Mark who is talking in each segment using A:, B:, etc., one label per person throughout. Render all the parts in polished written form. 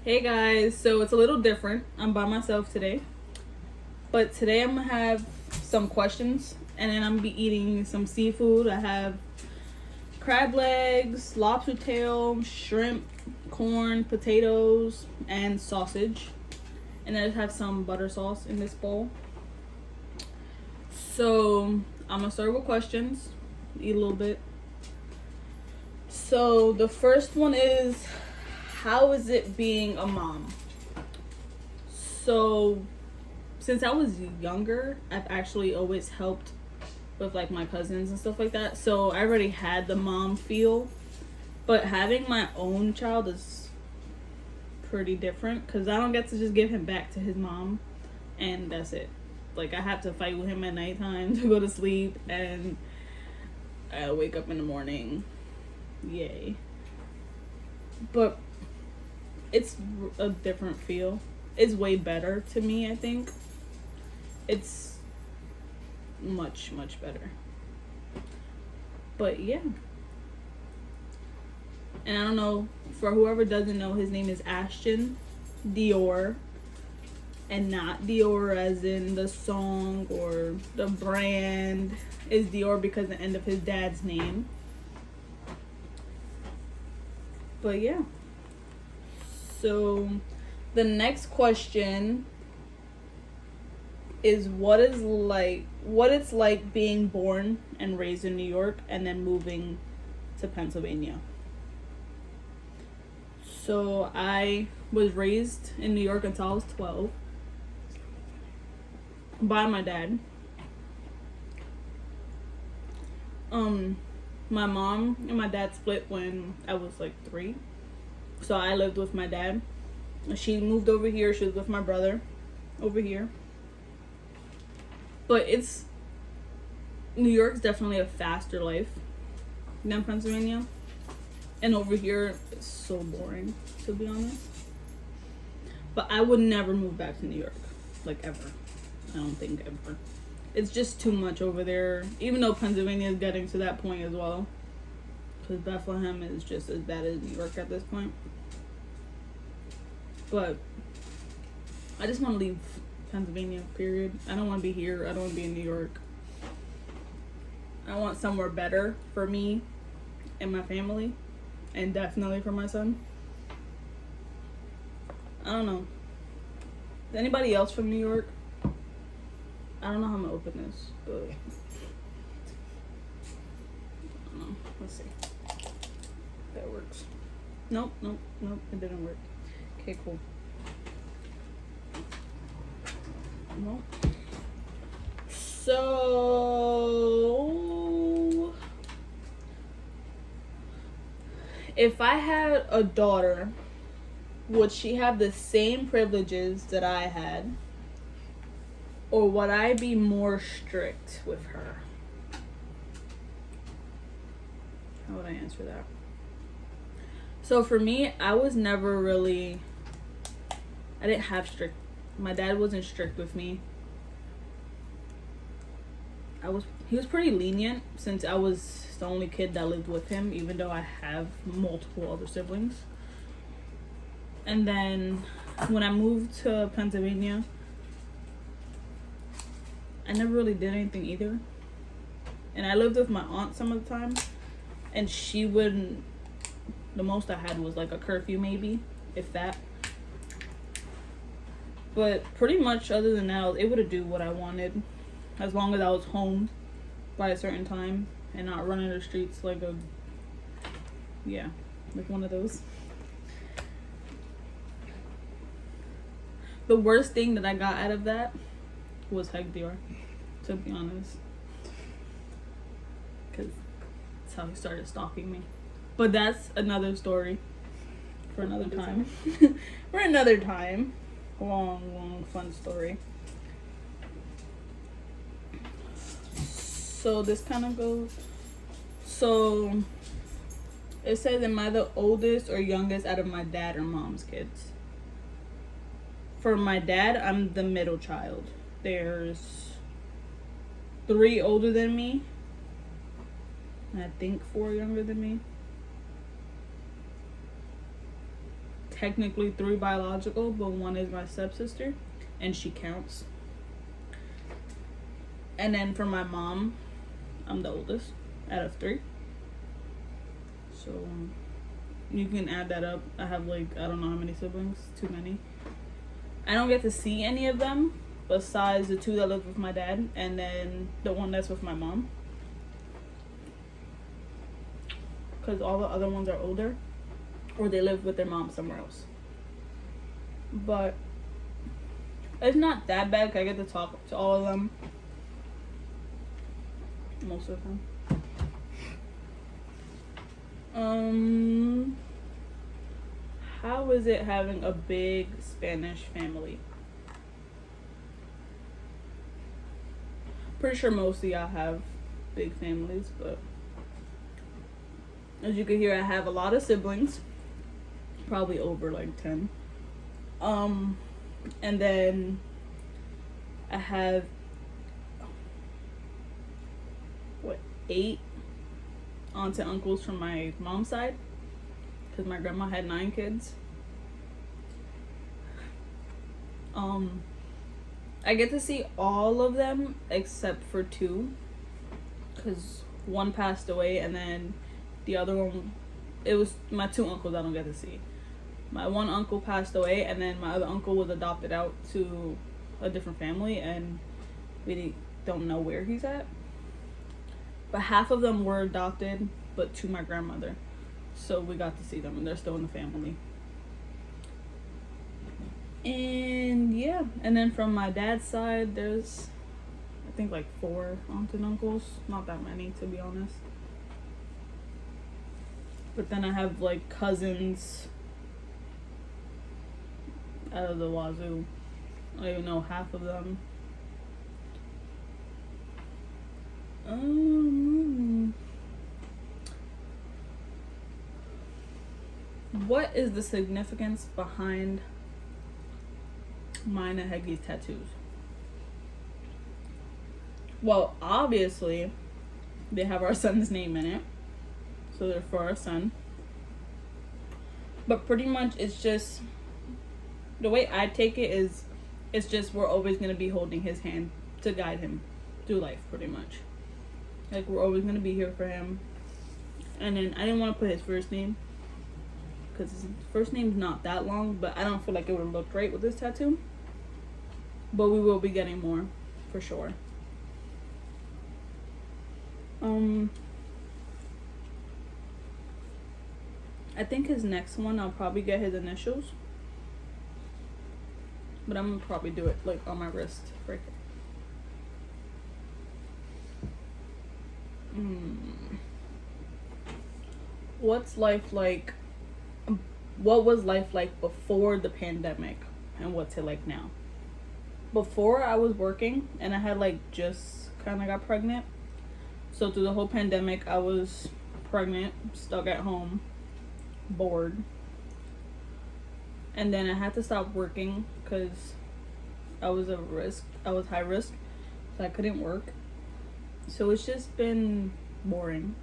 A: Hey guys, so it's a little different. I'm by myself today. But today I'm gonna have some questions and then I'm gonna be eating some seafood. I have crab legs, lobster tail, shrimp, corn, potatoes, and sausage. And I just have some butter sauce in this bowl. So I'm gonna start with questions. Eat a little bit. So the first one is, how is it being a mom? So since I was younger, I've actually always helped with like my cousins and stuff like that. So I already had the mom feel, but having my own child is pretty different because I don't get to just give him back to his mom and that's it. Like I have to fight with him at nighttime to go to sleep and I wake up in the morning. Yay. But it's a different feel. It's way better to me, I think. It's much better. But yeah. And I don't know, for whoever doesn't know, his name is Ashton Dior. And not Dior as in the song or the brand. Is Dior because the end of his dad's name. But yeah. So the next question is what it's like being born and raised in New York and then moving to Pennsylvania. So I was raised in New York until I was 12 by my dad. My mom and my dad split when I was like 3. So I lived with my dad. She moved over here. She was with my brother over here. But New York's definitely a faster life than Pennsylvania. And over here, it's so boring, to be honest. But I would never move back to New York. Like, ever. I don't think ever. It's just too much over there. Even though Pennsylvania is getting to that point as well. Because Bethlehem is just as bad as New York at this point. But I just want to leave Pennsylvania, period. I don't want to be here. I don't want to be in New York. I want somewhere better for me and my family. And definitely for my son. I don't know. Is anybody else from New York? I don't know how I'm going to open this, but I don't know. Let's see. That works. Nope, it didn't work. Okay, cool. Nope. So, if I had a daughter, would she have the same privileges that I had? Or would I be more strict with her? How would I answer that? So for me, I was never really... I didn't have strict... My dad wasn't strict with me. He was pretty lenient since I was the only kid that lived with him, even though I have multiple other siblings. And then when I moved to Pennsylvania, I never really did anything either. And I lived with my aunt some of the time. And she wouldn't... The most I had was like a curfew maybe, if that. But pretty much other than that, I was able to do what I wanted. As long as I was home by a certain time. And not running the streets like a... Yeah, like one of those. The worst thing that I got out of that was Heggy&Lynn, to be honest. Because that's how he started stalking me. But that's another story for another time. For another time. Long, fun story. So this kind of goes... So it says, am I the oldest or youngest out of my dad or mom's kids? For my dad, I'm the middle child. There's 3 older than me. And I think 4 younger than me. technically 3 biological, but one is my stepsister, and she counts. And then for my mom, I'm the oldest out of 3. So you can add that up. I have like, I don't know how many siblings, too many. I don't get to see any of them besides the 2 that live with my dad, and then the one that's with my mom. Because all the other ones are older, or they live with their mom somewhere else. But it's not that bad, 'cause I get to talk to all of them. Most of them. How is it having a big Spanish family? Pretty sure most of y'all have big families, but as you can hear, I have a lot of siblings. Probably over like 10. And then I have 8 aunts and uncles from my mom's side, because my grandma had 9 kids. I get to see all of them except for 2, because one passed away, and then the other one, it was my 2 uncles I don't get to see. My one uncle passed away, and then my other uncle was adopted out to a different family, and we don't know where he's at. But half of them were adopted, but to my grandmother. So we got to see them, and they're still in the family. And yeah, and then from my dad's side, there's, I think, like 4 aunts and uncles. Not that many, to be honest. But then I have like cousins out of the wazoo. I don't even know half of them. What is the significance behind mine and Heggy's tattoos? Well, obviously, they have our son's name in it, so they're for our son. But pretty much, it's just, the way I take it is, it's just we're always going to be holding his hand to guide him through life, pretty much. Like, we're always going to be here for him. And then I didn't want to put his first name, because his first name's not that long, but I don't feel like it would look great with this tattoo. But we will be getting more, for sure. I think his next one, I'll probably get his initials. But I'm going to probably do it, like, on my wrist. Right there. What's life like? What was life like before the pandemic, and what's it like now? Before, I was working, and I had like just kind of got pregnant. So through the whole pandemic, I was pregnant, stuck at home, bored. And then I had to stop working because I was high risk, so I couldn't work. So it's just been boring.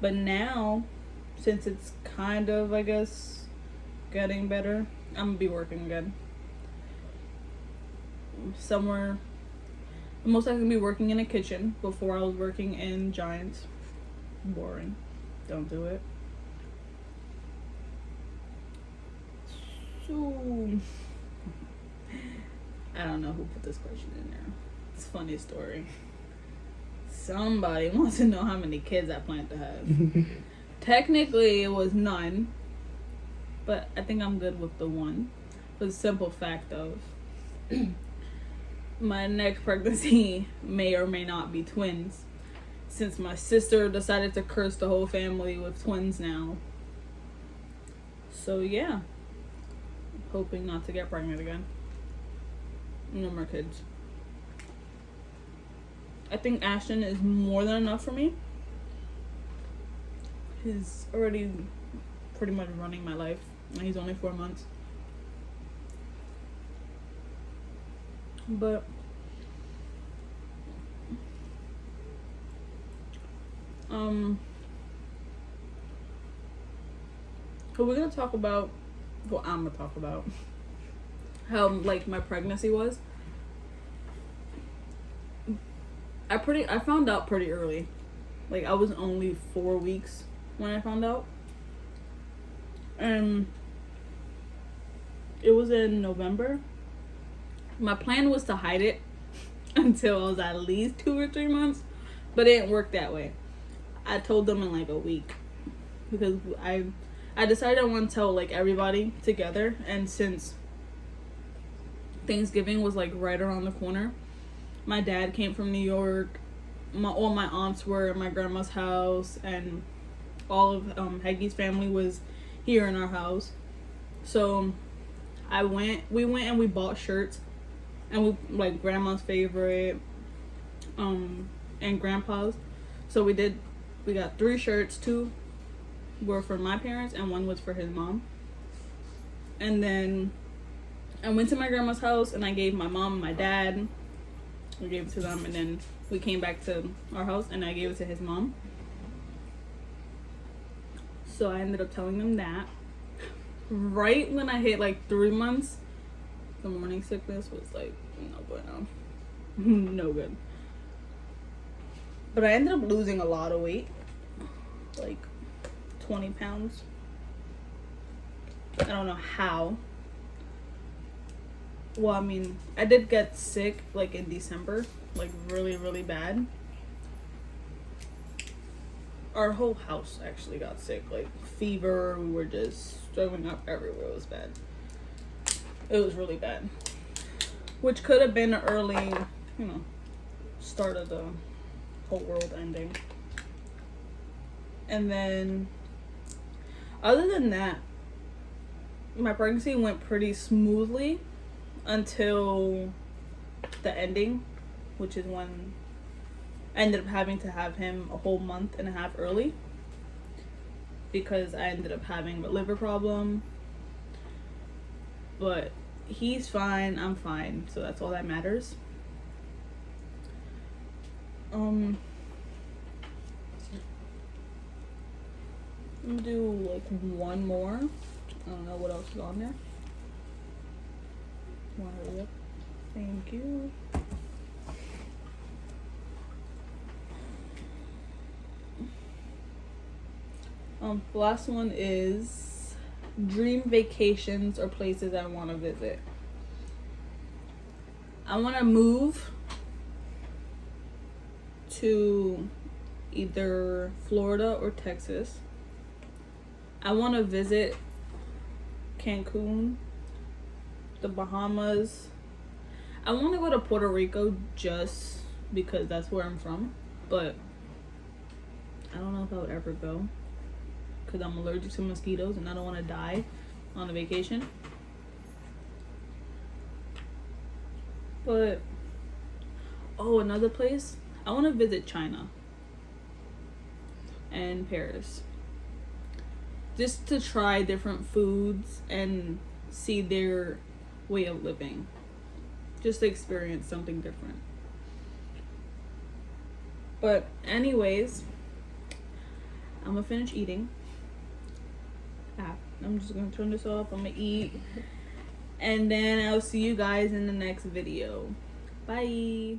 A: But now, since it's kind of, I guess, getting better, I'm gonna be working again. Somewhere, I'm most likely gonna be working in a kitchen. Before, I was working in Giants. Boring. Don't do it. So, I don't know who put this question in there. It's a funny story. Somebody wants to know how many kids I plan to have. Technically, it was none, but I think I'm good with the one. For the simple fact of my next pregnancy may or may not be twins, since my sister decided to curse the whole family with twins now. So yeah, hoping not to get pregnant again. No more kids. I think Ashton is more than enough for me. He's already pretty much running my life, and he's only 4 months. But So we're gonna talk about, well, I'm gonna talk about how like my pregnancy was. I found out pretty early. Like, I was only 4 weeks when I found out. And it was in November. My plan was to hide it until I was at least 2 or 3 months, but it didn't work that way. I told them in like a week because I decided I want to tell like everybody together, and since Thanksgiving was like right around the corner, my dad came from New York, all my aunts were at my grandma's house, and all of Heggy's family was here in our house. So we went and we bought shirts, and we like grandma's favorite and grandpa's. So we got 3 shirts. 2 were for my parents and 1 was for his mom. And then I went to my grandma's house and I gave my mom and my dad, we gave it to them, and then we came back to our house and I gave it to his mom. So I ended up telling them that. Right when I hit like 3 months, the morning sickness was like no bueno. No good. But I ended up losing a lot of weight. Like 20 pounds. I don't know how. Well, I mean, I did get sick like in December, like really, really bad. Our whole house actually got sick, like fever. We were just throwing up everywhere. It was bad. It was really bad. Which could have been an early, start of the whole world ending. And then, other than that, my pregnancy went pretty smoothly until the ending, which is when I ended up having to have him a whole month and a half early because I ended up having a liver problem. But he's fine, I'm fine, so that's all that matters. I'm gonna do like one more. I don't know what else is on there. Yep. Thank you. The last one is dream vacations or places I want to visit. I want to move to either Florida or Texas. I want to visit Cancun, the Bahamas. I want to go to Puerto Rico just because that's where I'm from, but I don't know if I would ever go because I'm allergic to mosquitoes and I don't want to die on a vacation. But another place, I want to visit China and Paris just to try different foods and see their way of living, just to experience something different. But anyways, I'm gonna finish eating. I'm just gonna turn this off. I'm gonna eat, and then I'll see you guys in the next video. Bye.